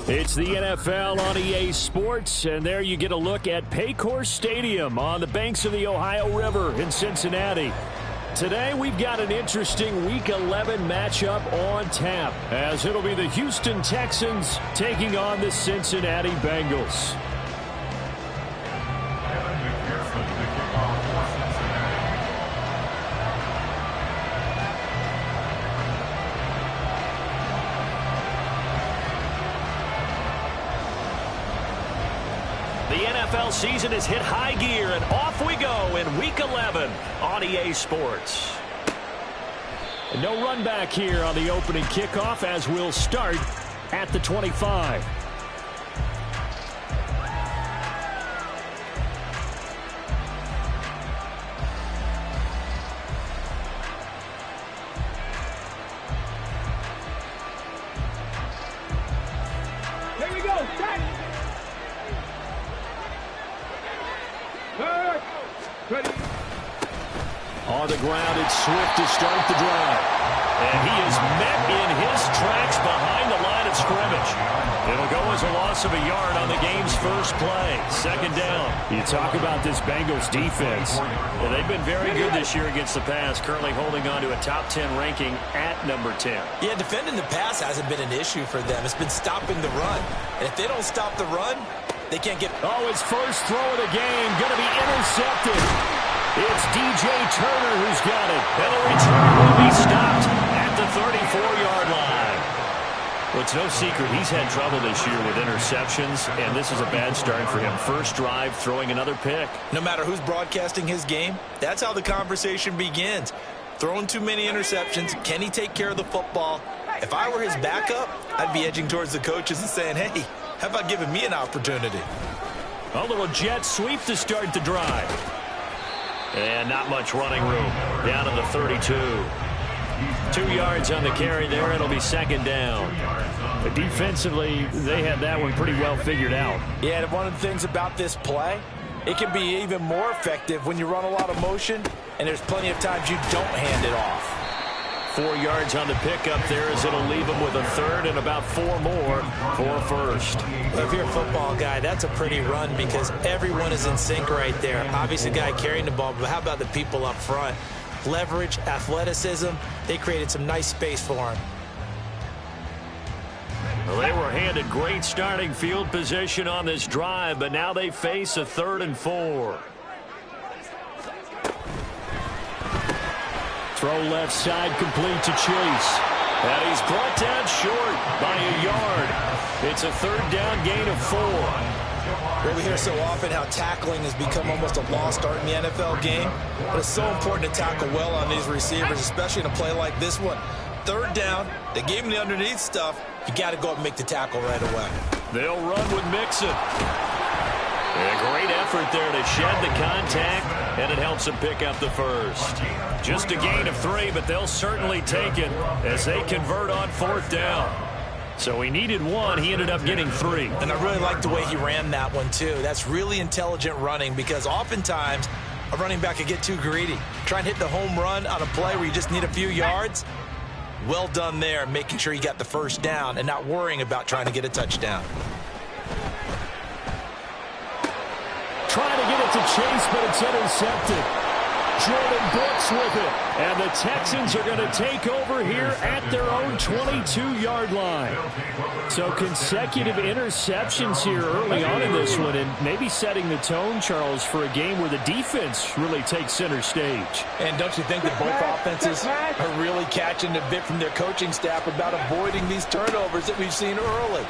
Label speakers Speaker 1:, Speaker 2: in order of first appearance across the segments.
Speaker 1: It's the NFL on EA Sports, and there you get a look at Paycor Stadium on the banks of the Ohio River in Cincinnati. Today, we've got an interesting Week 11 matchup on tap, as it'll be the Houston Texans taking on the Cincinnati Bengals. The NFL season has hit high gear, and off we go in Week 11 on EA Sports. And no run back here on the opening kickoff, as we'll start at the 25.
Speaker 2: Here we go, set! Ready.
Speaker 1: On the ground, it's Swift to start the drive. And he is met in his tracks behind the line of scrimmage. It'll go as a loss of a yard on the game's first play. Second down. You talk about this Bengals defense. Well, they've been very good this year against the pass, currently holding on to a top 10 ranking at number 10.
Speaker 3: Yeah, defending the pass hasn't been an issue for them. It's been stopping the run. And if they don't stop the run, they can't get...
Speaker 1: Oh, his first throw of the game going to be intercepted. It's DJ Turner who's got it. And the return will be stopped at the 34-yard line. Well, it's no secret he's had trouble this year with interceptions, and this is a bad start for him. First drive, throwing another pick.
Speaker 3: No matter who's broadcasting his game, that's how the conversation begins. Throwing too many interceptions. Can he take care of the football? If I were his backup, I'd be edging towards the coaches and saying, hey, how about giving me an opportunity?
Speaker 1: A little jet sweep to start the drive. And not much running room. Down to the 32. 2 yards on the carry there. It'll be second down. But defensively, they had that one pretty well figured out.
Speaker 4: Yeah, and one of the things about this play, it can be even more effective when you run a lot of motion, and there's plenty of times you don't hand it off.
Speaker 1: 4 yards on the pickup there, as it'll leave them with a third and about 4 more for first.
Speaker 3: If you're a football guy, that's a pretty run because everyone is in sync right there. Obviously, the guy carrying the ball, but how about the people up front? Leverage, athleticism, they created some nice space for him.
Speaker 1: Well, they were handed great starting field position on this drive, but now they face a 3rd and 4. Throw left side, complete to Chase. And he's brought down short by a yard. It's a 3rd down gain of 4.
Speaker 3: Well, we hear so often how tackling has become almost a lost art in the NFL game. But it's so important to tackle well on these receivers, especially in a play like this one. 3rd down, they gave him the underneath stuff. You got to go up and make the tackle right away.
Speaker 1: They'll run with Mixon. A great effort there to shed the contact, and it helps them pick up the first. Just a gain of 3, but they'll certainly take it as they convert on 4th down. So he needed 1. He ended up getting 3.
Speaker 3: And I really like the way he ran that one, too. That's really intelligent running because oftentimes a running back can get too greedy. Try and hit the home run on a play where you just need a few yards. Well done there, making sure you got the first down and not worrying about trying to get a touchdown.
Speaker 1: Trying to get it to Chase, but it's intercepted. Jordan Brooks with it. And the Texans are going to take over here at their own 22-yard line. So consecutive interceptions here early on in this one, and maybe setting the tone, Charles, for a game where the defense really takes center stage.
Speaker 4: And don't you think that both offenses are really catching the bit from their coaching staff about avoiding these turnovers that we've seen early?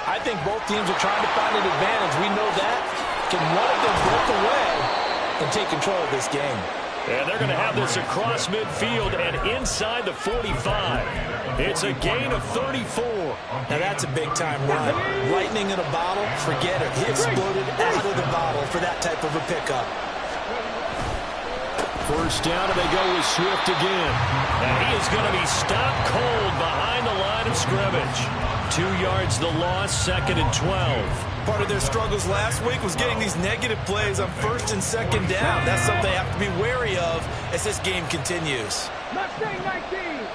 Speaker 4: I think both teams are trying to find an advantage. We know that. Can one of them break away and take control of this game?
Speaker 1: And they're going to have this across midfield and inside the 45. It's a gain of 34.
Speaker 3: Now that's a big-time run. Lightning in a bottle, forget it. He exploded out of the bottle for that type of a pickup.
Speaker 1: First down, and they go with Swift again. And he is going to be stopped cold behind the line of scrimmage. 2 yards the loss, 2nd and 12.
Speaker 3: Part of their struggles last week was getting these negative plays on 1st and 2nd down. That's something they have to be wary of as this game continues.
Speaker 2: Mustang 19.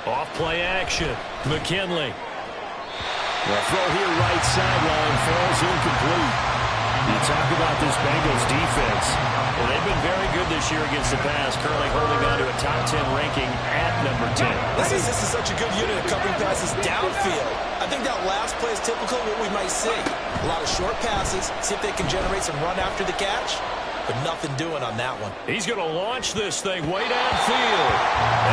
Speaker 1: Off play action. McKinley. The throw here right sideline falls incomplete. You talk about this Bengals defense. Well, they've been very good this year against the pass, currently holding on to a top 10 ranking at number 10.
Speaker 3: This is such a good unit of covering passes downfield. I think that last play is typical of what we might see. A lot of short passes, see if they can generate some run after the catch, but nothing doing on that one.
Speaker 1: He's going to launch this thing way downfield.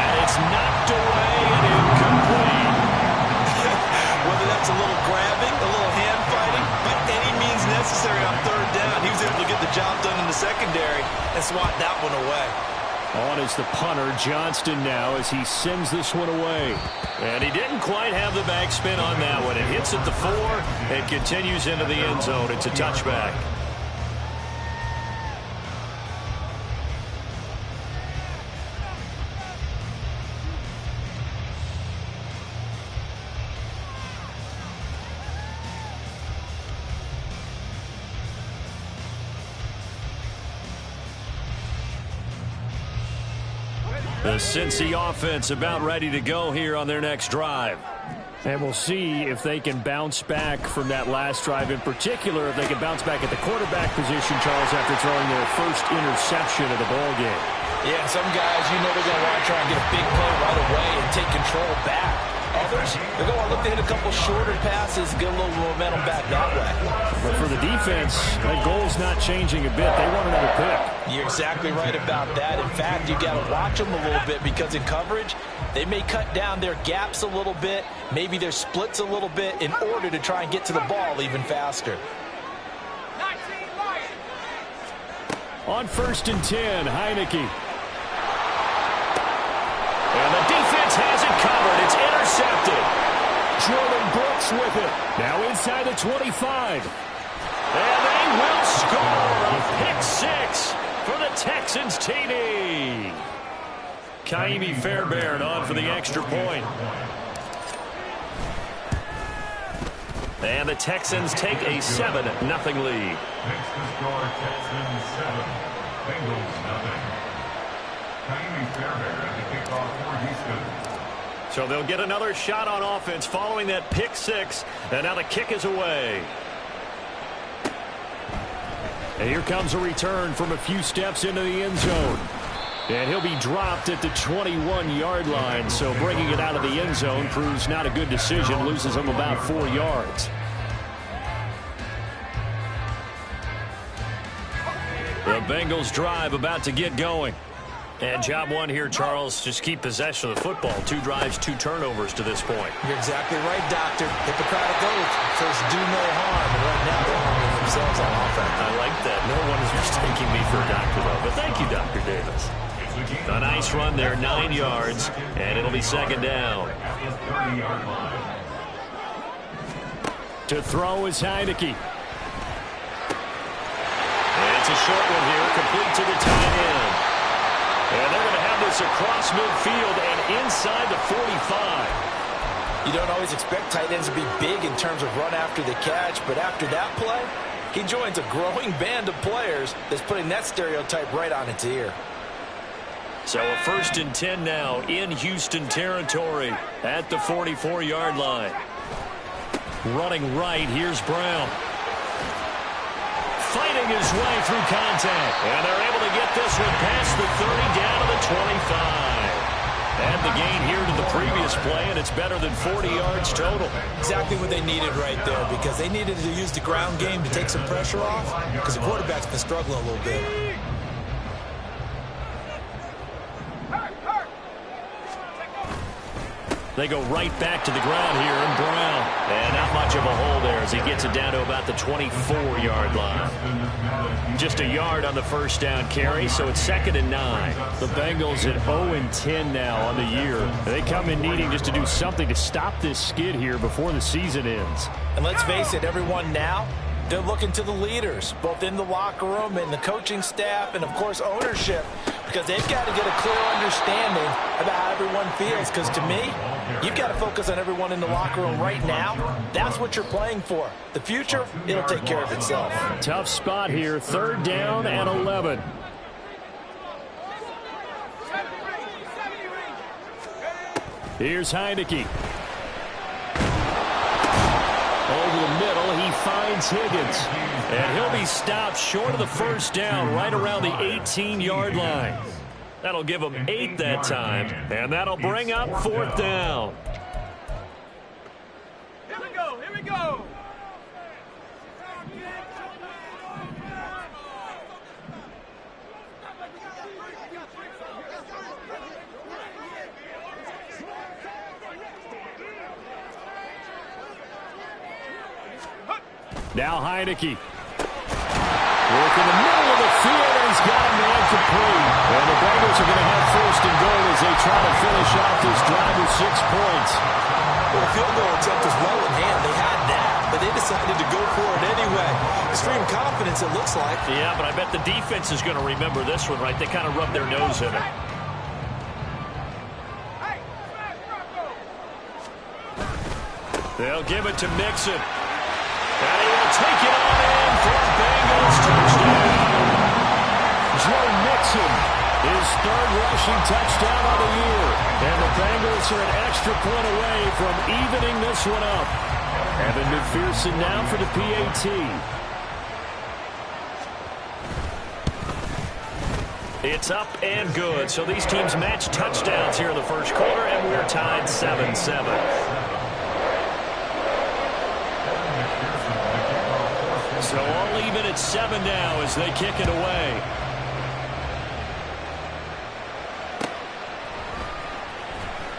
Speaker 1: And it's knocked away and incomplete.
Speaker 3: Whether that's a little grabbing, a little hand fighting, by any means necessary on third down, he was able to get the job done in the secondary and swat that one away.
Speaker 1: On is the punter, Johnston now, as he sends this one away. And he didn't quite have the backspin on that one. It hits at the 4 and continues into the end zone. It's a touchback. The Cincy offense about ready to go here on their next drive. And we'll see if they can bounce back from that last drive. In particular, if they can bounce back at the quarterback position, Charles, after throwing their first interception of the ball game.
Speaker 3: Yeah, some guys, you know they're going to want to try and get a big play right away and take control back. Others, they're going to look to hit a couple shorter passes, get a little momentum back that way.
Speaker 1: But for the defense, that goal's not changing a bit. They want another pick.
Speaker 3: You're exactly right about that. In fact, you got to watch them a little bit because in coverage, they may cut down their gaps a little bit, maybe their splits a little bit in order to try and get to the ball even faster.
Speaker 1: On 1st and 10, Heineke. And the defense has it covered. It's intercepted. Jordan Brooks with it. Now inside the 25. And they will score a pick 6 for the Texans TD. Kaimi Fairbairn on for the extra point. And the Texans take a 7-0 lead.
Speaker 5: Next to score, Texans 7, Bengals 0. Kaimi Fairbairn at the kickoff for Houston.
Speaker 1: So they'll get another shot on offense following that pick 6. And now the kick is away. And here comes a return from a few steps into the end zone. And he'll be dropped at the 21-yard line. So bringing it out of the end zone proves not a good decision. Loses him about 4 yards. The Bengals drive about to get going. And job one here, Charles, just keep possession of the football. 2 drives, 2 turnovers to this point.
Speaker 3: You're exactly right, Doctor. Hippocratic oath. First, do no harm. And right now, they're harming themselves on offense.
Speaker 1: I like that. No one is mistaking me for a doctor, though. But thank you, Dr. Davis. A nice run there, 9 yards, and it'll be 2nd down. To throw is Heineke. And it's a short one here, complete to the tight end. And they're going to have this across midfield and inside the 45.
Speaker 3: You don't always expect tight ends to be big in terms of run after the catch, but after that play, he joins a growing band of players that's putting that stereotype right on its ear.
Speaker 1: So a 1st and 10 now in Houston territory at the 44-yard line. Running right, here's Brown. Fighting his way through contact. And they're able to get this one past the 30 down to the 25. And the gain here to the previous play, and it's better than 40 yards total.
Speaker 3: Exactly what they needed right there, because they needed to use the ground game to take some pressure off, because the quarterback's been struggling a little bit.
Speaker 1: They go right back to the ground here, and Brown. And not much of a hole there as he gets it down to about the 24-yard line. Just a yard on the first down carry, so it's 2nd and 9. The Bengals at 0-10 now on the year. They come in needing just to do something to stop this skid here before the season ends.
Speaker 3: And let's face it, everyone now, they're looking to the leaders, both in the locker room and the coaching staff and, of course, ownership, because they've got to get a clear understanding about how everyone feels. Because to me, you've got to focus on everyone in the locker room right now. That's what you're playing for. The future, it'll take care of itself.
Speaker 1: Tough spot here, 3rd down and 11. finds Higgins. And he'll be stopped short of the first down right around the 18-yard line. That'll give him 8 that time, and that'll bring up 4th down.
Speaker 2: Here we go, here we go.
Speaker 1: Now Heineke. Work in the middle of the field, and he's got a man complete. And the Bengals are going to have 1st and goal as they try to finish off this drive with 6 points.
Speaker 3: Well, the field goal attempt was well in hand. They had that, but they decided to go for it anyway. Extreme confidence, it looks like.
Speaker 1: Yeah, but I bet the defense is going to remember this one, right? They kind of rubbed their nose in it. They'll give it to Mixon. And he will take it on in for a Bengals touchdown. Joe Mixon, his 3rd rushing touchdown of the year. And the Bengals are an extra point away from evening this one up. Evan McPherson now for the PAT. It's up and good. So these teams match touchdowns here in the first quarter, and we're tied 7-7. So all even at 7 now as they kick it away.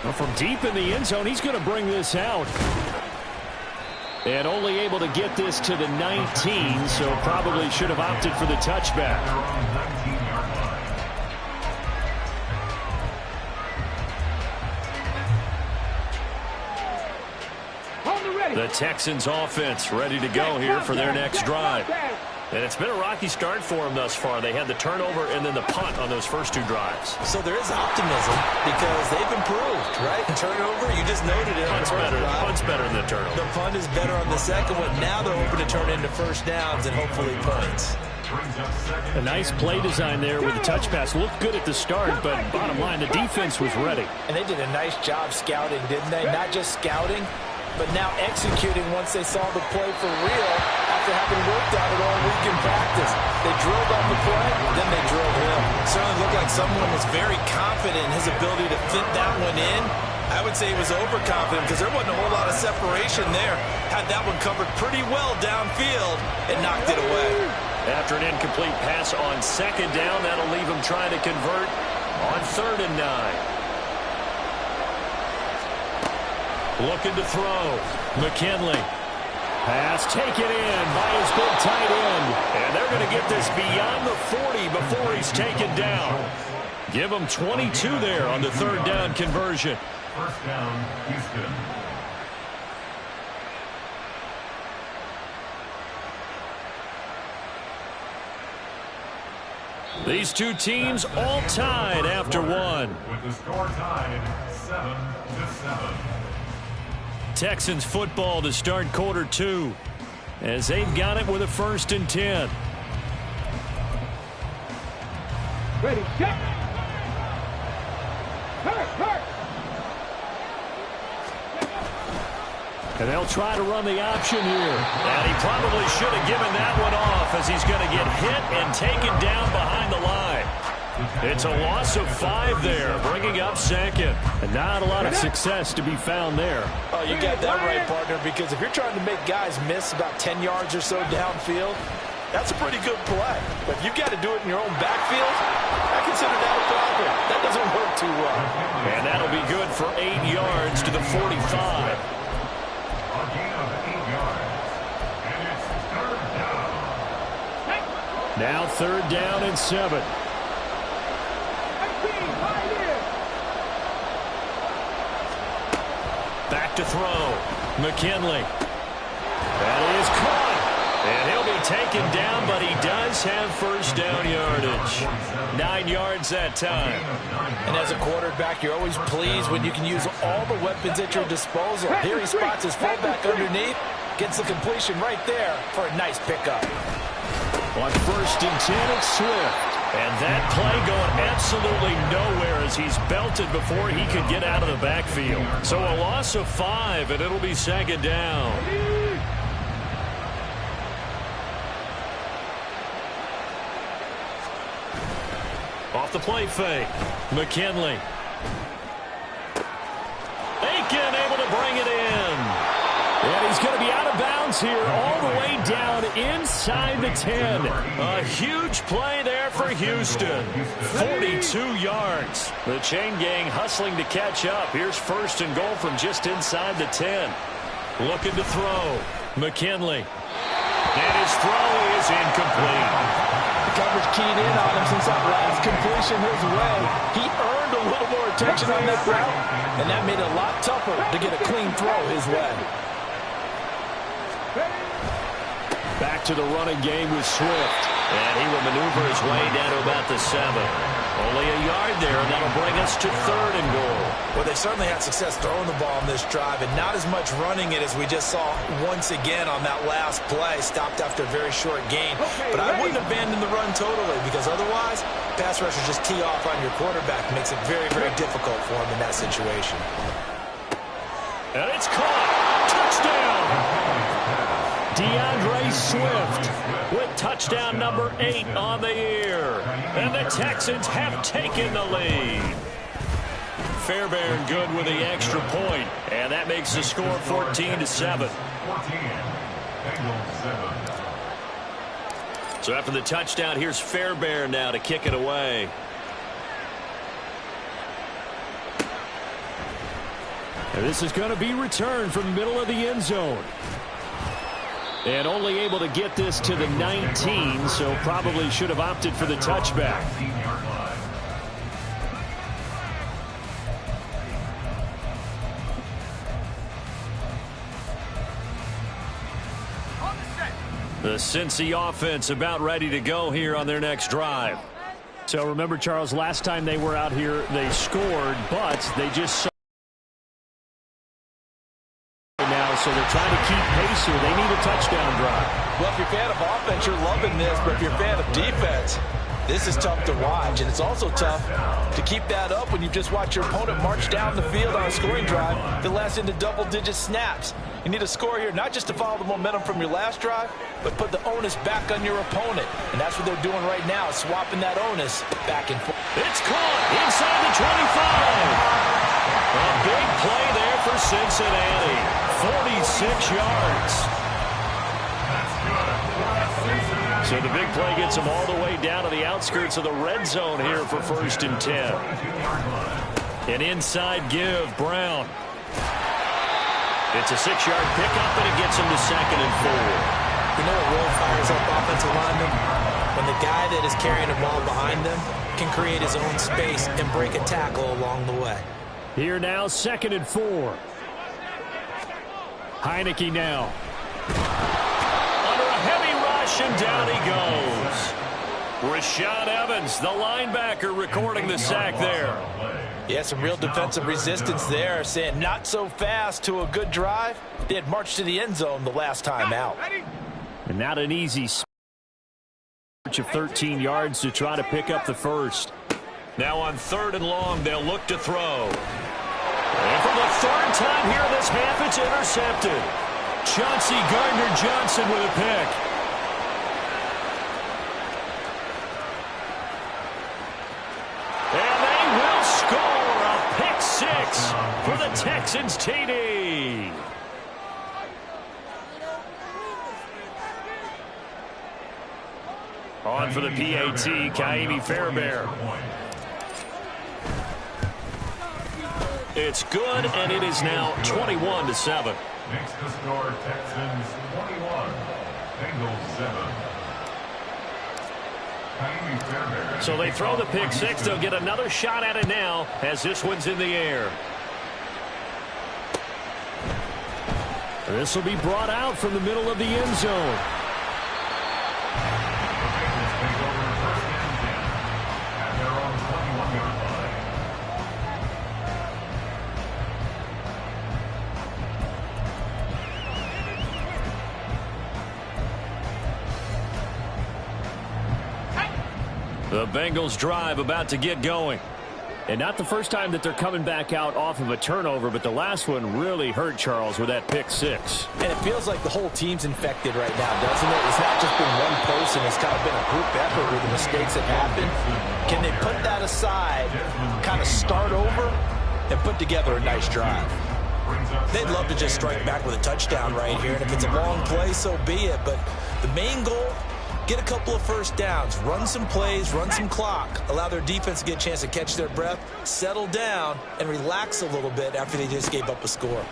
Speaker 1: Well, from deep in the end zone, he's going to bring this out. And only able to get this to the 19, so probably should have opted for the touchback. The Texans offense ready to go here for their next drive. And it's been a rocky start for them thus far. They had the turnover and then the punt on those first 2 drives.
Speaker 3: So there is optimism because they've improved, right? Turnover, you just noted it.
Speaker 1: Punt's better than the turnover.
Speaker 3: The punt is better on the second one. Now they're hoping to turn into first downs and hopefully points.
Speaker 1: A nice play design there with the touch pass. Looked good at the start, but bottom line, the defense was ready.
Speaker 4: And they did a nice job scouting, didn't they? Not just scouting, but now executing once they saw the play for real after having worked on it all week in practice. They drilled on the play, then they drilled him.
Speaker 3: Certainly looked like someone was very confident in his ability to fit that one in. I would say he was overconfident because there wasn't a whole lot of separation there. Had that one covered pretty well downfield and knocked it away.
Speaker 1: After an incomplete pass on 2nd down, that'll leave him trying to convert on 3rd and 9. Looking to throw. McKinley. Pass taken in by his big tight end. And they're going to get this beyond the 40 before he's taken down. Give him 22 there on the 3rd down conversion.
Speaker 5: 1st down, Houston.
Speaker 1: These 2 teams all tied after 1.
Speaker 5: With the score tied 7-7.
Speaker 1: Texans football to start quarter 2 as they've got it with a 1st and 10.
Speaker 2: Ready, check. Hurt.
Speaker 1: And they'll try to run the option here. And he probably should have given that one off as he's going to get hit and taken down behind the line. It's a loss of 5 there, bringing up 2nd. And not a lot of success to be found there.
Speaker 4: Oh, you got that right, partner, because if you're trying to make guys miss about 10 yards or so downfield, that's a pretty good play. But if you've got to do it in your own backfield, I consider that a problem. That doesn't work too well.
Speaker 1: And that'll be good for 8 yards to the 45.
Speaker 5: A gain of 8 yards. And it's 3rd down.
Speaker 1: Now 3rd down and 7. Back to throw. McKinley. That is caught. And he'll be taken down, but he does have 1st down yardage. 9 yards that time.
Speaker 4: And as a quarterback, you're always pleased when you can use all the weapons at your disposal. Here he spots his fullback underneath, gets the completion right there for a nice pickup.
Speaker 1: On 1st and 10, it's Swift. And that play going absolutely nowhere as he's belted before he could get out of the backfield. So a loss of 5, and it'll be 2nd down. Off the play fake. McKinley. Aiken able to bring it in. And he's going to be out of bounds here all the way down inside the 10. A huge play there for Houston. 42 yards. The chain gang hustling to catch up. Here's first and goal from just inside the 10. Looking to throw. McKinley. And his throw is incomplete.
Speaker 4: The coverage keyed in on him since that last completion his way. He earned a little more attention on that route, and that made it a lot tougher to get a clean throw his way.
Speaker 1: Back to the running game with Swift. And he will maneuver his way down to about the 7. Only a yard there, and that'll bring us to third and goal.
Speaker 3: Well, they certainly had success throwing the ball on this drive, and not as much running it as we just saw once again on that last play. Stopped after a very short gain. But I wouldn't abandon the run totally, because otherwise, pass rushers just tee off on your quarterback. It makes it very, very difficult for him in that situation.
Speaker 1: And it's caught. Touchdown. DeAndre Swift with touchdown number 8 on the year. And the Texans have taken the lead. Fairbairn good with the extra point. And that makes the score 14-7.
Speaker 5: 14. Bengals 7.
Speaker 1: So after the touchdown, here's Fairbairn now to kick it away. And this is going to be returned from the middle of the end zone. And only able to get this to the 19, so probably should have opted for the touchback. The Cincy offense about ready to go here on their next drive.
Speaker 6: So remember, Charles, last time they were out here, they scored, but they just so they're trying to keep pace here. They need a touchdown drive.
Speaker 4: Well, if you're a fan of offense, you're loving this, but if you're a fan of defense, this is tough to watch, and it's also tough to keep that up when you just watch your opponent march down the field on a scoring drive that lasts into double-digit snaps. You need a score here, not just to follow the momentum from your last drive, but put the onus back on your opponent, and that's what they're doing right now, swapping that onus back and forth.
Speaker 1: It's caught inside the 25. A big play there for Cincinnati. 46 yards. So the big play gets them all the way down to the outskirts of the red zone here for first and 10. An inside give, Brown. It's a 6-yard pickup, and it gets him to second and 4.
Speaker 3: You know what really fires up offensive linemen? When the guy that is carrying the ball behind them can create his own space and break a tackle along the way.
Speaker 6: Here now, second and 4. Heineke now.
Speaker 1: Under a heavy rush, and down he goes. Rashad Evans, the linebacker, recording the sack there.
Speaker 4: Yeah, some real defensive resistance there, saying not so fast to a good drive. They had marched to the end zone the last time out.
Speaker 6: And not an easy search of 13 yards to try to pick up the first.
Speaker 1: Now on third and long, they'll look to throw. And for the third time here this half, it's intercepted. Chauncey Gardner-Johnson with a pick. And they will score a pick 6 for the Texans TD. On for the PAT, Kaimi Fairbairn. It's good, and it is now 21-7.
Speaker 5: Next to score, Texans 21, Bengals 7. Kaimi Fairbairn.
Speaker 1: So they throw the pick 6. They'll get another shot at it now as this one's in the air.
Speaker 6: This will be brought out from the middle of the end zone.
Speaker 1: The Bengals drive about to get going.
Speaker 6: And not the first time that they're coming back out off of a turnover, but the last one really hurt Charles with that pick six.
Speaker 4: And it feels like the whole team's infected right now, doesn't it? It's not just been one person. It's kind of been a group effort with the mistakes that happened. Can they put that aside, kind of start over, and put together a nice drive?
Speaker 3: They'd love to just strike back with a touchdown right here. And if it's a long play, so be it. But the main goal, get a couple of first downs, run some plays, run some clock, allow their defense to get a chance to catch their breath, settle down, and relax a little bit after they just gave up a score.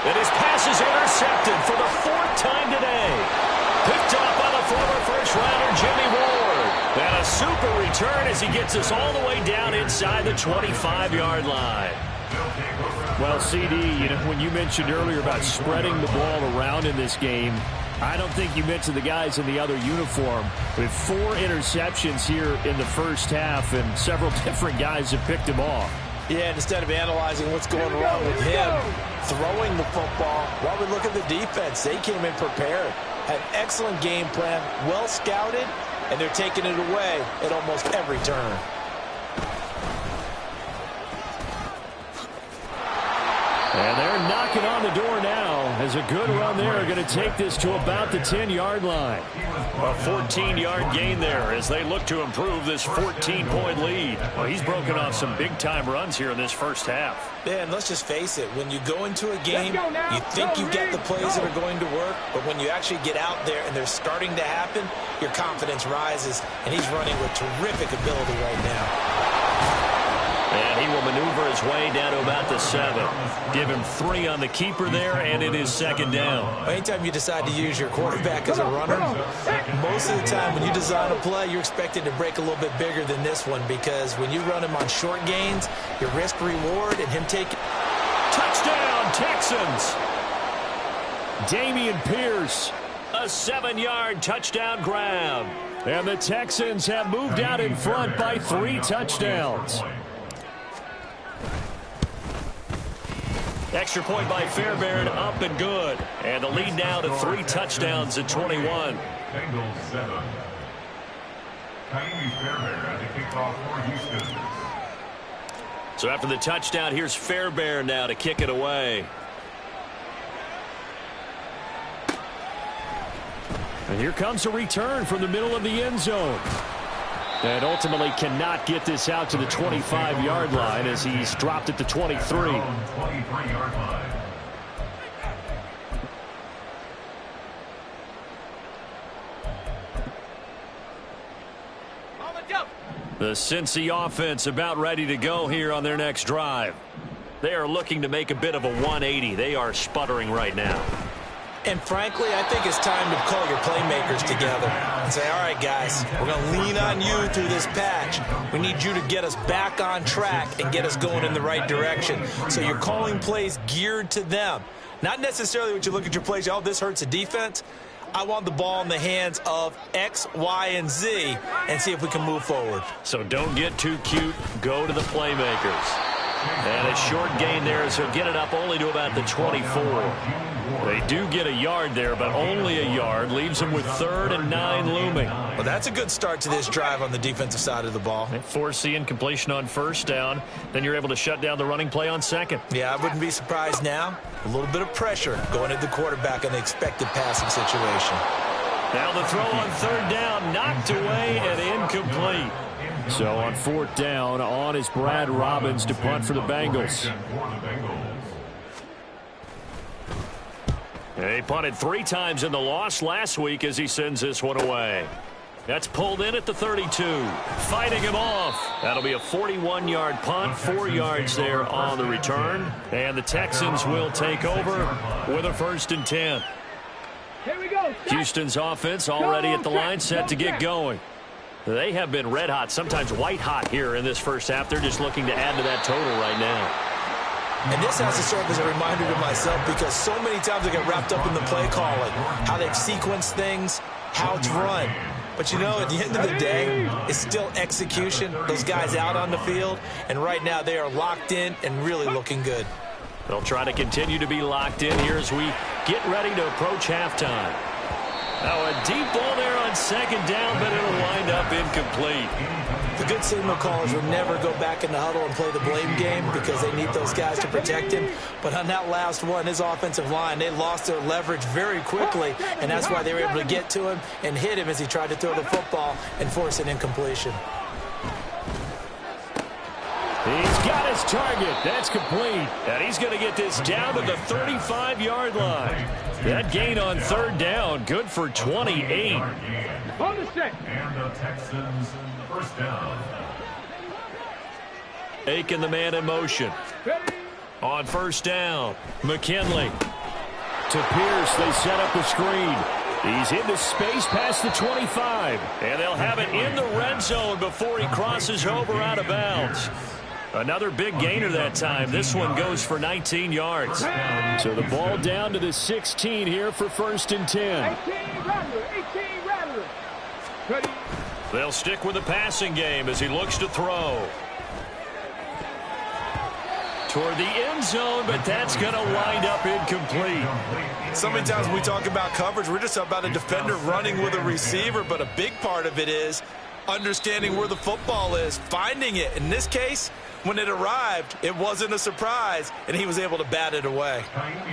Speaker 1: And his pass is intercepted for the 4th time today. Picked up by the former first-rounder Jimmy Ward. And a super return as he gets us all the way down inside the 25-yard line.
Speaker 6: Well, CD, you know, when you mentioned earlier about spreading the ball around in this game, I don't think you mentioned the guys in the other uniform. We have 4 interceptions here in the first half, and several different guys have picked them off.
Speaker 4: Yeah, and instead of analyzing what's going wrong with him throwing the football, while we look at the defense, they came in prepared. Had an excellent game plan, well scouted, and they're taking it away at almost every turn.
Speaker 6: And they're knocking on the door now as a good run there going to take this to about the 10-yard line.
Speaker 1: A 14-yard gain there as they look to improve this 14-point lead. Well, he's broken off some big-time runs here in this first half.
Speaker 3: Yeah, and let's just face it, when you go into a game, you think you've got the plays that are going to work, but when you actually get out there and they're starting to happen, your confidence rises, and he's running with terrific ability right now.
Speaker 1: And he will maneuver his way down to about the 7. Give him 3 on the keeper there, and it is 2nd down.
Speaker 3: Anytime you decide to use your quarterback as a runner, most of the time when you design a play, you're expected to break a little bit bigger than this one, because when you run him on short gains, your risk-reward and him taking...
Speaker 1: Touchdown, Texans!
Speaker 6: Dameon Pierce, a 7-yard touchdown grab. And the Texans have moved out in front by 3 touchdowns.
Speaker 1: Extra point by Fairbairn, up and good. And the lead now to 3 touchdowns at 21.
Speaker 5: Bengals 7. Tiny Fairbairn at the kickoff for Houston.
Speaker 1: So after the touchdown, here's Fairbairn now to kick it away.
Speaker 6: And here comes a return from the middle of the end zone. And ultimately cannot get this out to the 25-yard line as he's dropped at the 23.
Speaker 5: 23-yard line.
Speaker 1: The Cincy offense about ready to go here on their next drive. They are looking to make a bit of a 180. They are sputtering right now.
Speaker 3: And frankly, I think it's time to call your playmakers together and say, all right, guys, we're going to lean on you through this patch. We need you to get us back on track and get us going in the right direction. So you're calling plays geared to them. Not necessarily when you look at your plays, oh, this hurts the defense. I want the ball in the hands of X, Y, and Z and see if we can move forward.
Speaker 1: So don't get too cute. Go to the playmakers. And a short gain there, so get it up only to about the 24. They do get a yard there, but only a yard. Leaves them with 3rd and 9 looming.
Speaker 3: Well, that's a good start to this drive on the defensive side of the ball.
Speaker 1: They force the incompletion on 1st down. Then you're able to shut down the running play on 2nd.
Speaker 3: Yeah, I wouldn't be surprised now. A little bit of pressure going at the quarterback in the expected passing situation.
Speaker 1: Now the throw on 3rd down, knocked away and incomplete.
Speaker 6: So on 4th down, on is Brad Robbins to punt for the Bengals.
Speaker 1: He punted 3 times in the loss last week as he sends this one away. That's pulled in at the 32. Fighting him off. That'll be a 41-yard punt, 4 yards there on the return. And the Texans will take over with a 1st and 10.
Speaker 2: Here we go.
Speaker 1: Houston's offense already at the line, set to get going. They have been red hot, sometimes white hot here in this first half. They're just looking to add to that total right now.
Speaker 3: And this has to serve as a reminder to myself, because so many times I get wrapped up in the play calling, how they've sequenced things, how it's run. But, you know, at the end of the day, it's still execution. Those guys out on the field, and right now they are locked in and really looking good.
Speaker 1: They'll try to continue to be locked in here as we get ready to approach halftime. Now a deep ball there on second down, but it'll wind up incomplete.
Speaker 3: The good signal callers will never go back in the huddle and play the blame game because they need those guys to protect him. But on that last one, his offensive line, they lost their leverage very quickly, and that's why they were able to get to him and hit him as he tried to throw the football and force an incompletion.
Speaker 6: He's got his target. That's complete.
Speaker 1: And he's going to get this down to the 35-yard line. That gain on third down, good for 28.
Speaker 2: On the set.
Speaker 5: And the Texans first down.
Speaker 1: Aiken, the man in motion. On first down, McKinley.
Speaker 6: To Pierce, they set up the screen. He's into space past the 25.
Speaker 1: And they'll have it in the red zone before he crosses over out of bounds. Another big gainer that time. This one goes for 19 yards.
Speaker 6: So the ball down to the 16 here for first and 10.
Speaker 2: 18 Rattler. Ready.
Speaker 1: They'll stick with the passing game as he looks to throw. Toward the end zone, but that's going to wind up incomplete.
Speaker 3: So many times when we talk about coverage, we're just about a defender running with a receiver, but a big part of it is understanding where the football is, finding it. In this case, when it arrived, it wasn't a surprise, and he was able to bat it away.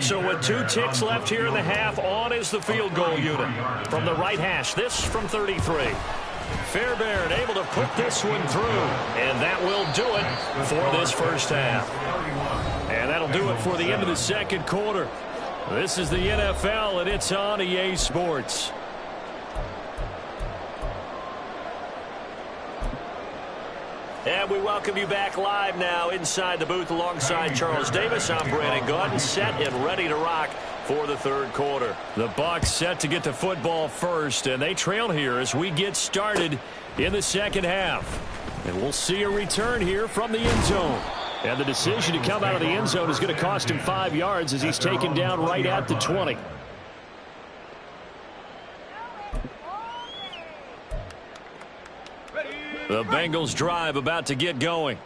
Speaker 1: So with 2 ticks left here in the half, on is the field goal unit. From the right hash, this from 33. Fairbairn able to put this one through, and that will do it for this first half. And that'll do it for the end of the second quarter. This is the NFL, and it's on EA Sports. And we welcome you back live now inside the booth alongside Charles Davis. I'm Brandon Gaudin, set and ready to rock for the third quarter. The Bucs set to get the football first, and they trail here as we get started in the second half. And we'll see a return here from the end zone. And the decision to come out of the end zone is going to cost him 5 yards as he's taken down right at the 20. The Bengals drive about to get going.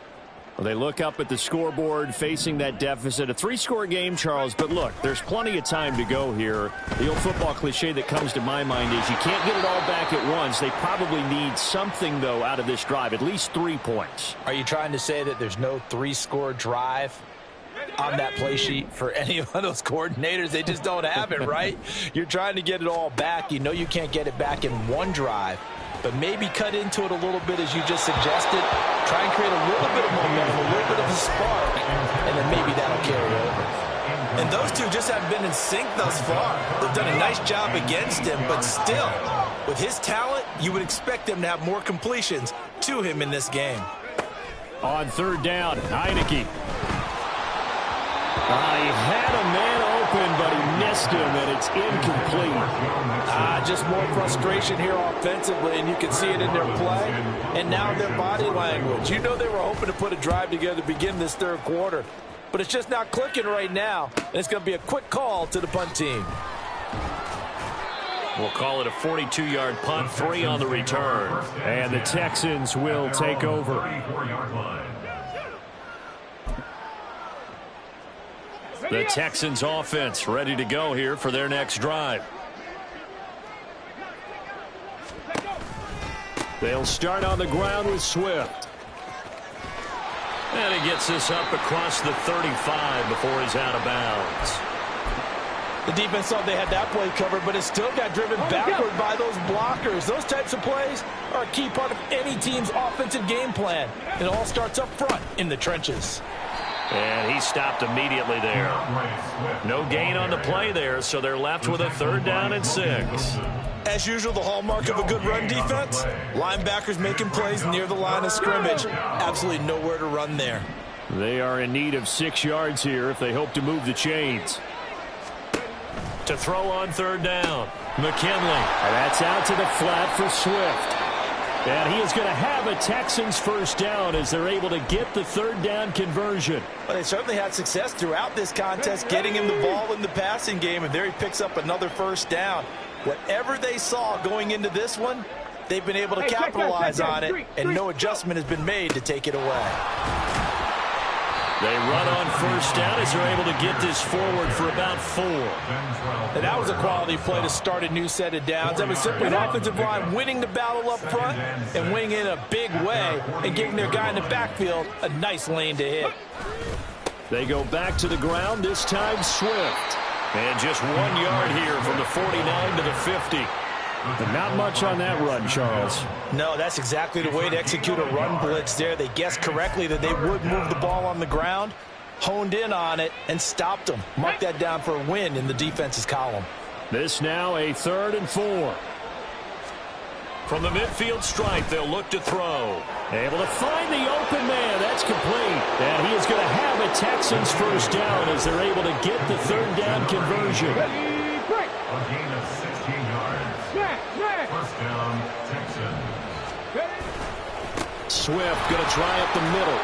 Speaker 1: Well, they look up at the scoreboard facing that deficit. A 3-score game, Charles, but look, there's plenty of time to go here. The old football cliche that comes to my mind is you can't get it all back at once. They probably need something, though, out of this drive, at least 3 points.
Speaker 3: Are you trying to say that there's no 3-score drive on that play sheet for any of those coordinators? They just don't have it, right? You're trying to get it all back. You know you can't get it back in one drive. But maybe cut into it a little bit as you just suggested. Try and create a little bit of momentum, a little bit of a spark, and then maybe that'll carry over. And those two just haven't been in sync thus far. They've done a nice job against him, but still, with his talent, you would expect them to have more completions to him in this game.
Speaker 6: On third down, Heineke. He had a man open, but he missed him, and it's incomplete.
Speaker 3: Just more frustration here offensively, and you can see it in their play and now their body language. You know they were hoping to put a drive together to begin this third quarter, but it's just not clicking right now, and it's going to be a quick call to the punt team.
Speaker 1: We'll call it a 42-yard punt, 3 on the return.
Speaker 6: And the Texans will take over.
Speaker 1: The Texans offense ready to go here for their next drive.
Speaker 6: They'll start on the ground with Swift.
Speaker 1: And he gets this up across the 35 before he's out of bounds.
Speaker 3: The defense thought they had that play covered, but it still got driven backward by those blockers. Those types of plays are a key part of any team's offensive game plan. It all starts up front in the trenches.
Speaker 1: And he stopped immediately there. No gain on the play there, so they're left with a 3rd down and 6.
Speaker 3: As usual, the hallmark of a good run defense, linebackers making plays near the line of scrimmage. Absolutely nowhere to run there.
Speaker 6: They are in need of 6 yards here if they hope to move the chains.
Speaker 1: To throw on 3rd down, McKinley.
Speaker 6: And that's out to the flat for Swift. And he is going to have a Texans 1st down as they're able to get the 3rd down conversion.
Speaker 3: Well, they certainly had success throughout this contest getting him the ball in the passing game, and there he picks up another 1st down. Whatever they saw going into this one, they've been able to capitalize on it, and no adjustment has been made to take it away.
Speaker 1: They run on first down as they're able to get this forward for about 4.
Speaker 4: And that was a quality play to start a new set of downs. That was simply an offensive line winning the battle up front and winning in a big way and giving their guy in the backfield a nice lane to hit.
Speaker 1: They go back to the ground, this time Swift. And just 1 yard here from the 49 to the 50.
Speaker 6: But not much on that run, Charles.
Speaker 3: No, that's exactly the way to execute a run blitz there. They guessed correctly that they would move the ball on the ground, honed in on it, and stopped them. Mark that down for a win in the defense's column.
Speaker 1: This now a 3rd and 4. From the midfield stripe, they'll look to throw. Able to find the open man. That's complete. And he is going to have a Texans first down as they're able to get the 3rd down conversion.
Speaker 2: Ready, break.
Speaker 5: A gain of 16 yards. First down, Texans.
Speaker 1: Swift going to try up the middle.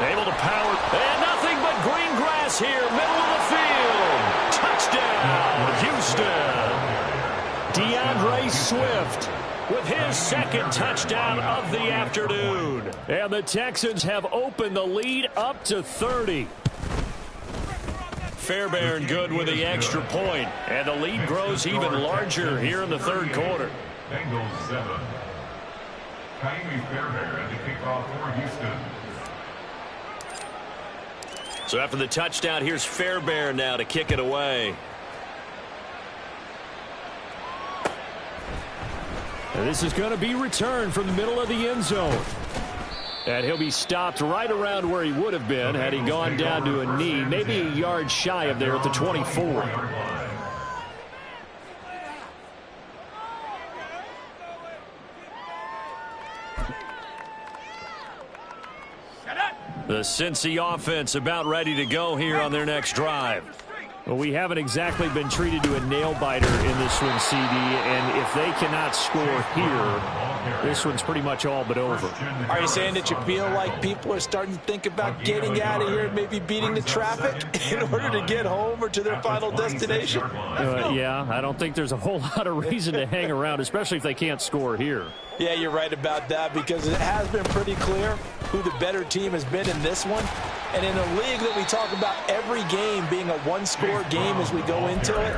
Speaker 1: Able to power. And nothing but green grass here. Middle of the field. Touchdown, Houston. DeAndre Swift with his 2nd touchdown of the afternoon. And the Texans have opened the lead up to 30. Fairbairn good with the extra point. And the lead grows even larger here in the 3rd quarter.
Speaker 5: Bengals 7. Fairbairn at the kickoff for Houston.
Speaker 1: So after the touchdown, here's Fairbairn now to kick it away. And this is going to be returned from the middle of the end zone. And he'll be stopped right around where he would have been had he gone down to a knee, maybe a yard shy of there at the 24. The Cincy offense about ready to go here on their next drive.
Speaker 6: Well, we haven't exactly been treated to a nail-biter in this one, CD, and if they cannot score here, this one's pretty much all but over.
Speaker 3: Are you saying that you feel like people are starting to think about getting out of here and maybe beating the traffic in order to get home or to their final destination?
Speaker 6: Yeah, I don't think there's a whole lot of reason to hang around, especially if they can't score here.
Speaker 3: Yeah, you're right about that because it has been pretty clear who the better team has been in this one. And in a league that we talk about every game being a one-score game as we go into it,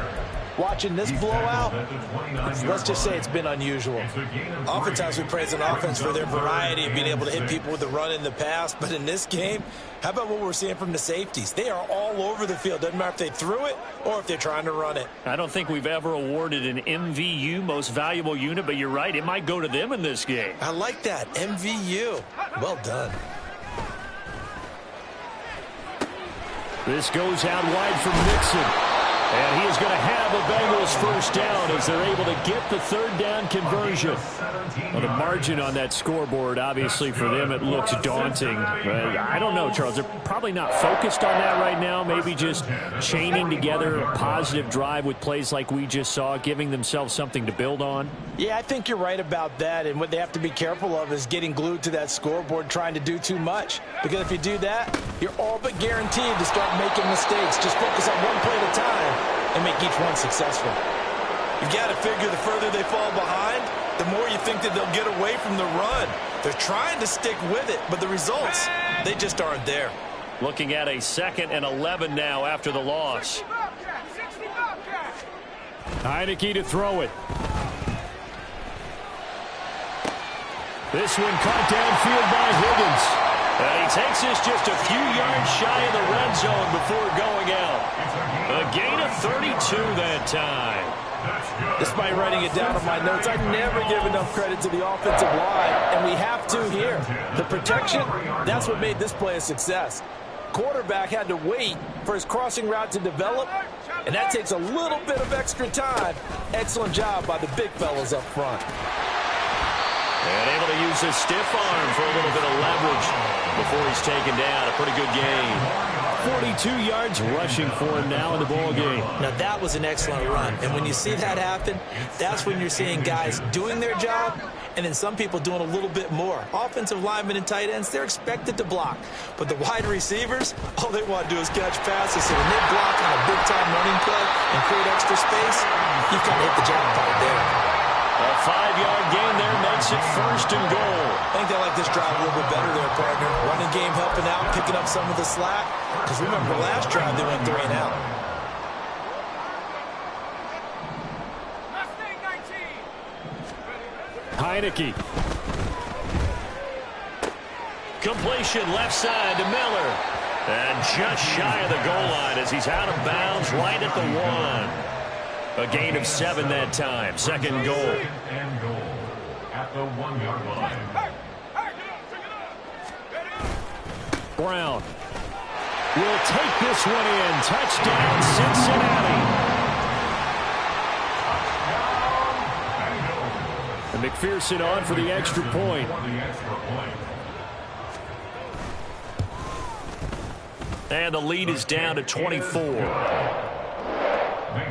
Speaker 3: watching this blowout, let's just say it's been unusual. Oftentimes we praise an offense for their variety of being able to hit people with the run in the past, but in this game, how about what we're seeing from the safeties? They are all over the field. Doesn't matter if they threw it or if they're trying to run it.
Speaker 1: I don't think we've ever awarded an MVU, most valuable unit, but you're right, it might go to them in this game.
Speaker 3: I like that, MVU. Well done.
Speaker 1: This goes out wide from Mixon. And he is going to have a Bengals first down as they're able to get the 3rd down conversion.
Speaker 6: Well, the margin on that scoreboard, obviously for them, it looks daunting. But I don't know, Charles. They're probably not focused on that right now. Maybe just chaining together a positive drive with plays like we just saw, giving themselves something to build on.
Speaker 3: Yeah, I think you're right about that. And what they have to be careful of is getting glued to that scoreboard trying to do too much. Because if you do that, you're all but guaranteed to start making mistakes. Just focus on one play at a time and make each one successful. You've got to figure the further they fall behind, the more you think that they'll get away from the run. They're trying to stick with it, but the results, they just aren't there.
Speaker 1: Looking at a 2nd and 11 now after the loss.
Speaker 6: Heineke to throw it.
Speaker 1: This one caught downfield by Higgins. And he takes this just a few yards shy of the red zone before going out. A gain of 32 that time.
Speaker 3: Despite writing it down on my notes, I never give enough credit to the offensive line, and we have to here. The protection, that's what made this play a success. Quarterback had to wait for his crossing route to develop, and that takes a little bit of extra time. Excellent job by the big fellas up front.
Speaker 1: And able to use his stiff arm for a little bit of leverage before he's taken down. A pretty good game.
Speaker 6: 42 yards rushing for him now in the ball game.
Speaker 3: Now that was an excellent run, and when you see that happen, that's when you're seeing guys doing their job and then some people doing a little bit more. Offensive linemen and tight ends, they're expected to block, but the wide receivers, all they want to do is catch passes. So when they block on a big-time running play and create extra space, you've got to hit the jackpot there.
Speaker 1: A 5-yard gain there makes makes it 1st and goal.
Speaker 3: I think they like this drive a little bit better there, partner. Running game helping out, picking up some of the slack. Because remember, last drive they went 3 and out.
Speaker 6: Heineke.
Speaker 1: Completion left side to Miller. And just shy of the goal line as he's out of bounds right at the 1. A gain of 7 that time. 2nd goal.
Speaker 5: 2nd and goal at the 1-yard line.
Speaker 6: Brown will take this one in. Touchdown, Cincinnati. And McPherson on for the extra point.
Speaker 1: And the lead is down to 24.
Speaker 5: Makes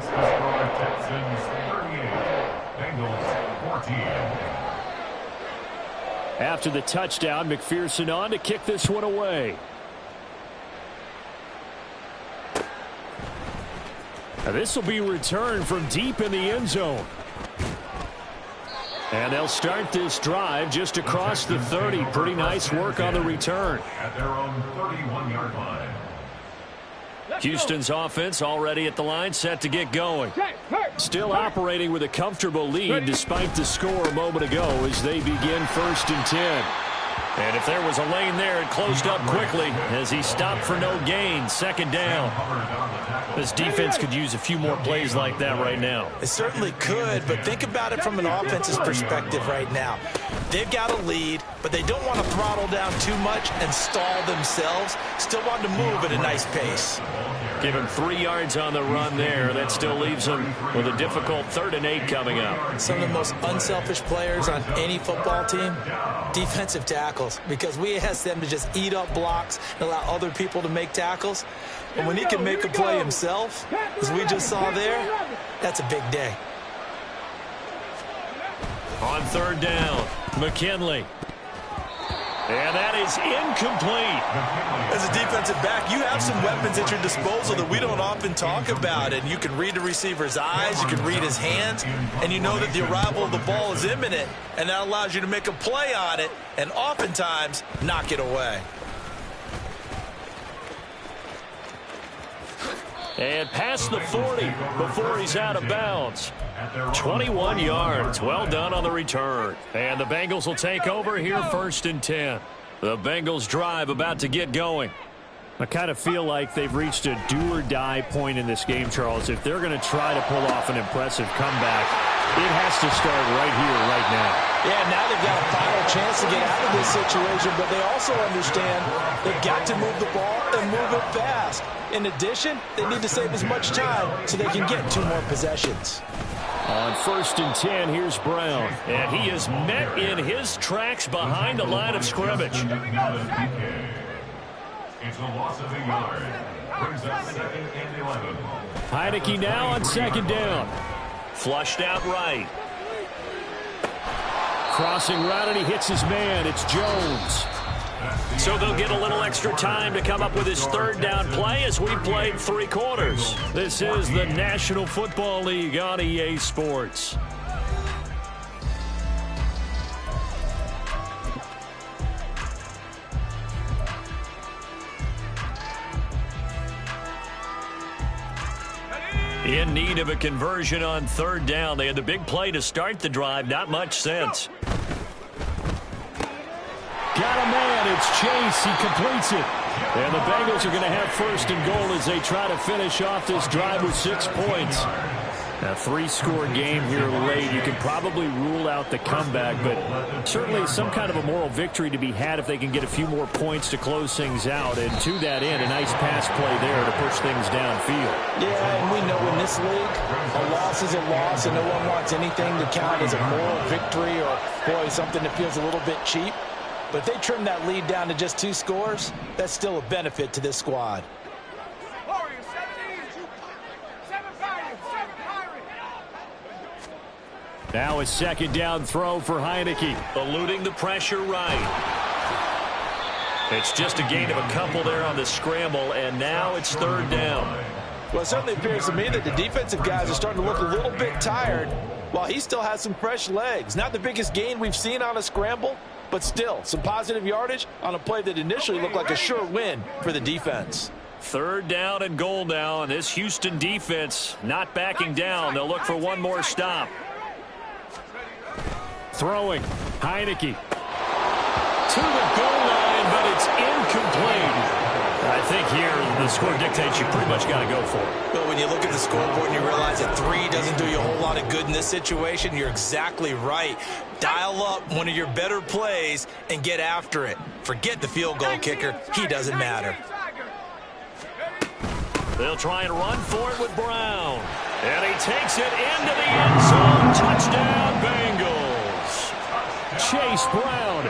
Speaker 5: the score Texans 38, Bengals 14.
Speaker 6: After the touchdown, McPherson on to kick this one away. Now this will be returned from deep in the end zone. And they'll start this drive just across the 30. Pretty nice work on the return.
Speaker 5: At their own 31-yard line.
Speaker 1: Houston's offense already at the line, set to get going.
Speaker 6: Still operating with a comfortable lead despite the score a moment ago as they begin 1st and 10.
Speaker 1: And if there was a lane there, it closed up quickly as he stopped for no gain. 2nd down. This defense could use a few more plays like that right now.
Speaker 3: It certainly could, but think about it from an offense's perspective right now. They've got a lead, but they don't want to throttle down too much and stall themselves. Still want to move at a nice pace.
Speaker 1: Give him 3 yards on the run there. That still leaves him with a difficult 3rd and 8 coming up.
Speaker 3: Some of the most unselfish players on any football team, defensive tackles, because we ask them to just eat up blocks and allow other people to make tackles. And when he can make a play himself, as we just saw there, that's a big day.
Speaker 1: On 3rd down, McKinley. And that is incomplete.
Speaker 3: As a defensive back, you have some weapons at your disposal that we don't often talk about. And you can read the receiver's eyes, you can read his hands, and you know that the arrival of the ball is imminent. And that allows you to make a play on it and oftentimes knock it away.
Speaker 1: And past the 40 before he's out of bounds. 21 yards. Well done on the return. And the Bengals will take over here 1st and 10. The Bengals drive about to get going.
Speaker 6: I kind of feel like they've reached a do-or-die point in this game, Charles. If they're going to try to pull off an impressive comeback, it has to start right here, right now.
Speaker 3: Yeah, now they've got a final chance to get out of this situation, but they also understand they've got to move the ball and move it fast. In addition, they need to save as much time so they can get 2 more possessions.
Speaker 6: On 1st and 10, here's Brown.
Speaker 1: And he is met in his tracks behind the line of scrimmage.
Speaker 5: It's a loss of a yard. Brings up 2nd and 11.
Speaker 6: Heineke now on 2nd down.
Speaker 1: Flushed out right.
Speaker 6: Crossing route, and he hits his man. It's Jones.
Speaker 1: So they'll get a little extra time to come up with his 3rd down play as we played 3 quarters. This is the National Football League on EA Sports. In need of a conversion on 3rd down. They had the big play to start the drive. Not much sense.
Speaker 6: Got a man. It's Chase. He completes it. And the Bengals are going to have 1st and goal as they try to finish off this drive with 6 points. A 3-score game here late. You can probably rule out the comeback, but certainly some kind of a moral victory to be had if they can get a few more points to close things out. And to that end, a nice pass play there to push things downfield.
Speaker 3: Yeah, and we know in this league, a loss is a loss, and no one wants anything to count as a moral victory or, boy, something that feels a little bit cheap. But if they trim that lead down to just 2 scores, that's still a benefit to this squad.
Speaker 6: Now a 2nd down throw for Heineke.
Speaker 1: Eluding the pressure right. It's just a gain of a couple there on the scramble, and now it's 3rd down.
Speaker 3: Well, it certainly appears to me that the defensive guys are starting to look a little bit tired
Speaker 4: while he still has some fresh legs. Not the biggest gain we've seen on a scramble, but still some positive yardage on a play that initially looked like a sure win for the defense.
Speaker 6: 3rd down and goal now, and this Houston defense not backing down. They'll look for one more stop. Throwing. Heineke. To the goal line, but it's incomplete. I think here the score dictates you pretty much got to go for it.
Speaker 4: But when you look at the scoreboard and you realize that 3 doesn't do you a whole lot of good in this situation, you're exactly right. Dial up one of your better plays and get after it. Forget the field goal kicker. He doesn't matter.
Speaker 6: They'll try and run for it with Brown. And he takes it into the end zone. Touchdown, Bengals. Chase Brown,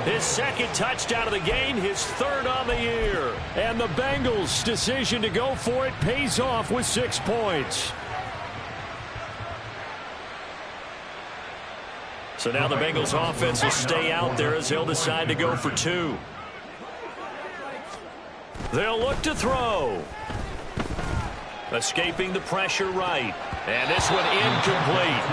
Speaker 6: his 2nd touchdown of the game, his 3rd on the year. And the Bengals' decision to go for it pays off with 6 points. So now the Bengals offense will stay out there as they'll decide to go for 2. They'll look to throw. Escaping the pressure right. And this one incomplete.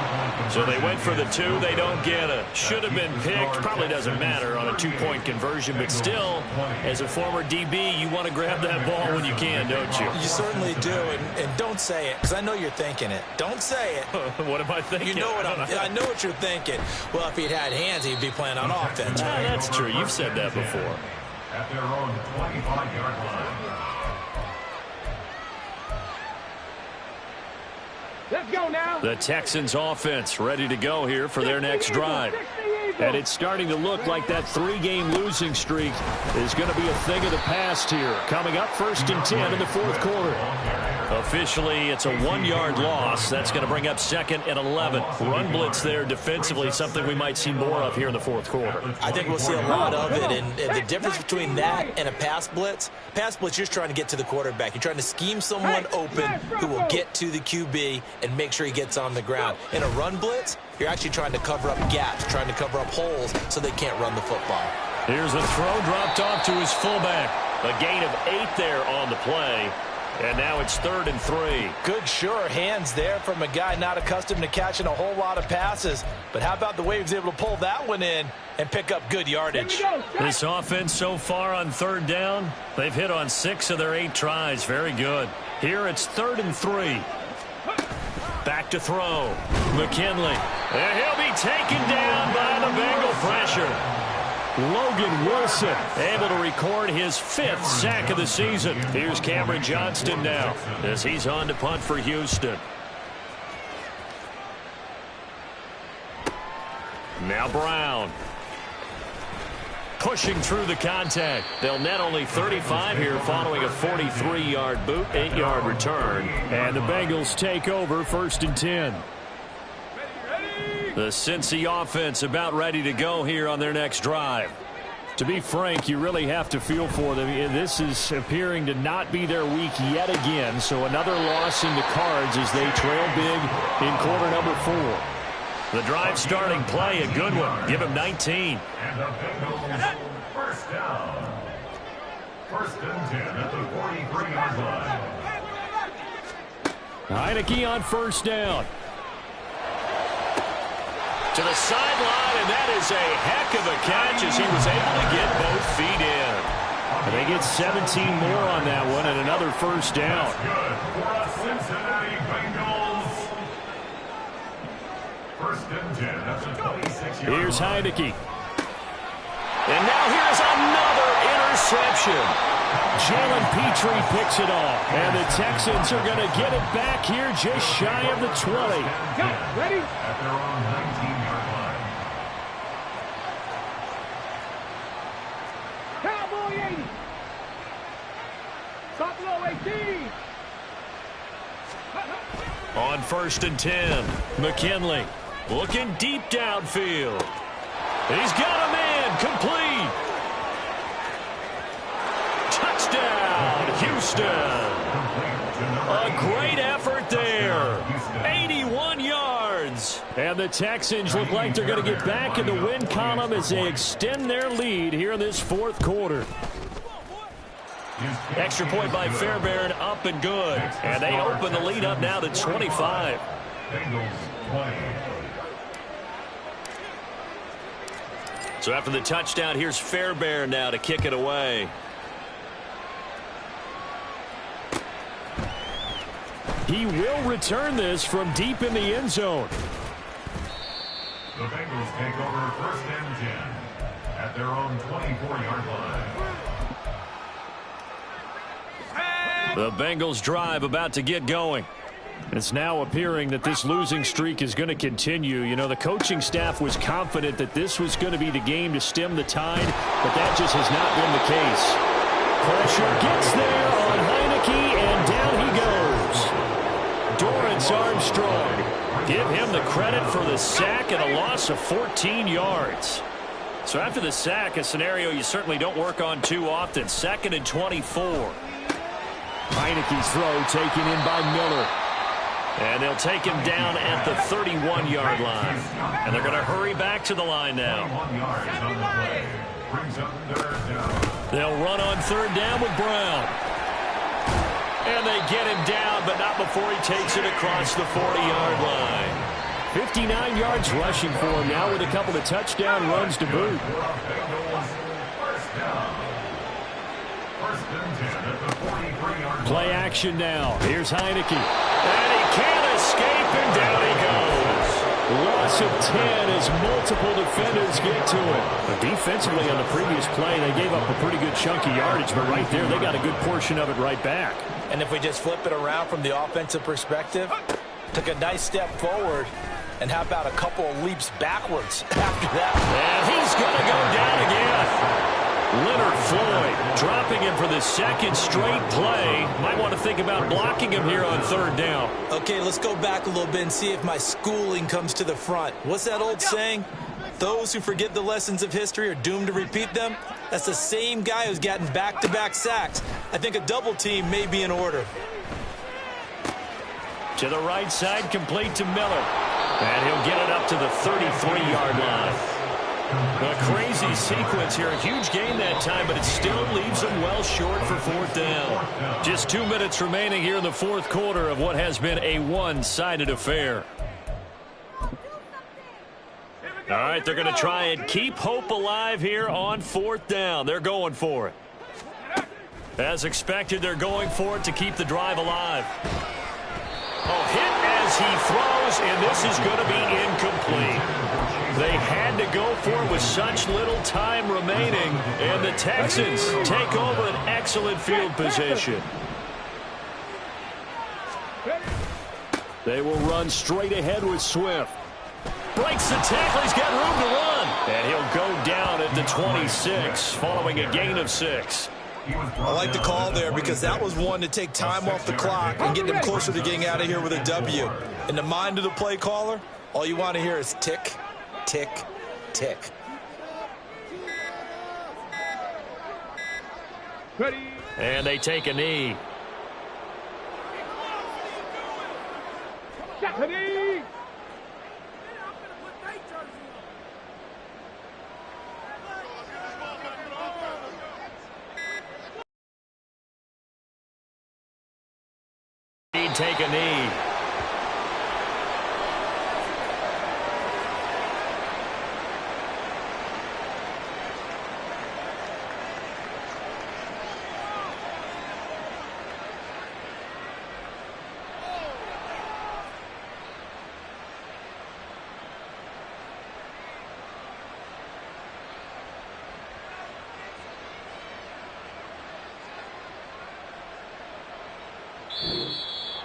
Speaker 6: So they went for the 2. They don't get it. Should have been picked. Probably doesn't matter on a 2-point conversion. But still, as a former DB, you want to grab that ball when you can, don't you?
Speaker 4: You certainly do. And don't say it, because I know you're thinking it. Don't say it.
Speaker 6: What am I thinking?
Speaker 4: You know what I know what you're thinking. Well, if he'd had hands, he'd be playing on offense.
Speaker 6: That's true. You've said that before.
Speaker 5: At their own 25-yard line.
Speaker 2: Let's go now.
Speaker 6: The Texans offense ready to go here for their next drive. And it's starting to look like that 3-game losing streak is going to be a thing of the past here. Coming up 1st and 10 in the 4th quarter. Officially, it's a 1-yard loss. That's going to bring up 2nd and 11. Run blitz there defensively, something we might see more of here in the 4th quarter.
Speaker 4: I think we'll see a lot of it. And the difference between that and a pass blitz, you're just trying to get to the quarterback. You're trying to scheme someone open who will get to the QB and make sure he gets on the ground. In a run blitz, you're actually trying to cover up gaps, trying to cover up holes so they can't run the football.
Speaker 6: Here's a throw dropped off to his fullback. A gain of 8 there on the play. And now it's 3rd and 3.
Speaker 4: Good, sure hands there from a guy not accustomed to catching a whole lot of passes. But how about the way he was able to pull that one in and pick up good yardage?
Speaker 6: This offense so far on 3rd down, they've hit on 6 of their 8 tries. Very good. Here it's 3rd and 3. Back to throw. McKinley. And he'll be taken down by the Bengal pressure. Logan Wilson able to record his 5th sack of the season. Here's Cameron Johnston now as he's on to punt for Houston. Now Brown. Pushing through the contact. They'll net only 35 here following a 43-yard boot, 8-yard return. And the Bengals take over 1st and 10. The Cincy offense about ready to go here on their next drive. To be frank, you really have to feel for them. This is appearing to not be their week yet again. So another loss in the cards as they trail big in quarter number 4. The drive starting play, a good one. Give him 19.
Speaker 5: And the Bengals first down. 1st and 10 at the 43-yard line.
Speaker 6: Heineke on 1st down. To the sideline, and that is a heck of a catch as he was able to get both feet in. And they get 17 more on that one and another 1st down.
Speaker 5: That's good for a Cincinnati Bengals. 1st and 10 at the 26-yard line.
Speaker 6: Here's Heineke. And now here's another interception. Jalen Petrie picks it off. And the Texans are going to get it back here just shy of the 20.
Speaker 2: Go, ready?
Speaker 5: At their own 19-yard line.
Speaker 2: Cowboy 80. Buffalo 18.
Speaker 6: On 1st and 10, McKinley looking deep downfield. He's got a man complete. Touchdown, Houston. A great effort there. 81 yards. And the Texans look like they're going to get back in the win column as they extend their lead here in this 4th quarter. Extra point by Fairbairn, up and good. And they open the lead up now to 25.
Speaker 5: Bengals 20.
Speaker 1: So after the touchdown, here's Fairbairn now to kick it away.
Speaker 6: He will return this from deep in the end zone.
Speaker 5: The Bengals take over 1st and 10 at their own 24-yard line.
Speaker 6: The Bengals drive about to get going. It's now appearing that this losing streak is going to continue. You know, the coaching staff was confident that this was going to be the game to stem the tide, but that just has not been the case. Pressure gets there on Heineke, and down he goes. Dorrance Armstrong. Give him the credit for the sack and a loss of 14 yards. So after the sack, a scenario you certainly don't work on too often. 2nd and 24. Heineke's throw taken in by Miller. And they'll take him down at the 31-yard line. And they're going to hurry back to the line now. They'll run on 3rd down with Brown. And they get him down, but not before he takes it across the 40-yard line. 59 yards rushing for him now with a couple of touchdown runs to boot. Play action now. Here's Heineke. And he can't escape, and down he goes. Loss of 10 as multiple defenders get to it. But defensively on the previous play, they gave up a pretty good chunk of yardage, but right there, they got a good portion of it right back.
Speaker 3: And if we just flip it around from the offensive perspective, took a nice step forward, and how about a couple of leaps backwards after that?
Speaker 1: And he's going to go down again. Leonard Floyd dropping him for the 2nd straight play. Might want to think about blocking him here on 3rd down.
Speaker 3: Okay, let's go back a little bit and see if my schooling comes to the front. What's that old saying? Those who forget the lessons of history are doomed to repeat them. That's the same guy who's gotten back-to-back sacks. I think a double team may be in order.
Speaker 1: To the right side, complete to Miller. And he'll get it up to the 33-yard line. A crazy sequence here. A huge game that time, but it still leaves them well short for 4th down. Just 2 minutes remaining here in the 4th quarter of what has been a one-sided affair. All right, they're going to try and keep hope alive here on 4th down. They're going for it. As expected, they're going for it to keep the drive alive. Oh, hit as he throws, and this is going to be incomplete. They had to go for it with such little time remaining, and the Texans take over an excellent field position. They will run straight ahead with Swift. Breaks the tackle. He's got room to run. And he'll go down at the 26 following a gain of 6.
Speaker 3: I like the call there because that was one to take time off the clock and get them closer to getting out of here with a W. In the mind of the play caller, all you want to hear is tick, tick, tick.
Speaker 2: Ready.
Speaker 1: And they take a knee.
Speaker 2: Ready.
Speaker 1: Take a knee.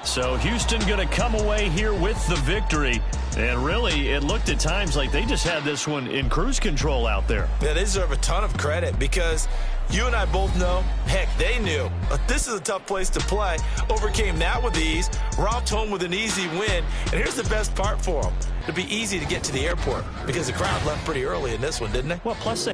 Speaker 1: So Houston going to come away here with the victory. And really, it looked at times like they just had this one in cruise control out there.
Speaker 3: Yeah, they deserve a ton of credit because you and I both know, heck, they knew. But this is a tough place to play. Overcame that with ease, romped home with an easy win. And here's the best part for them. It'll be easy to get to the airport because the crowd left pretty early in this one, didn't they?
Speaker 1: Well, plus they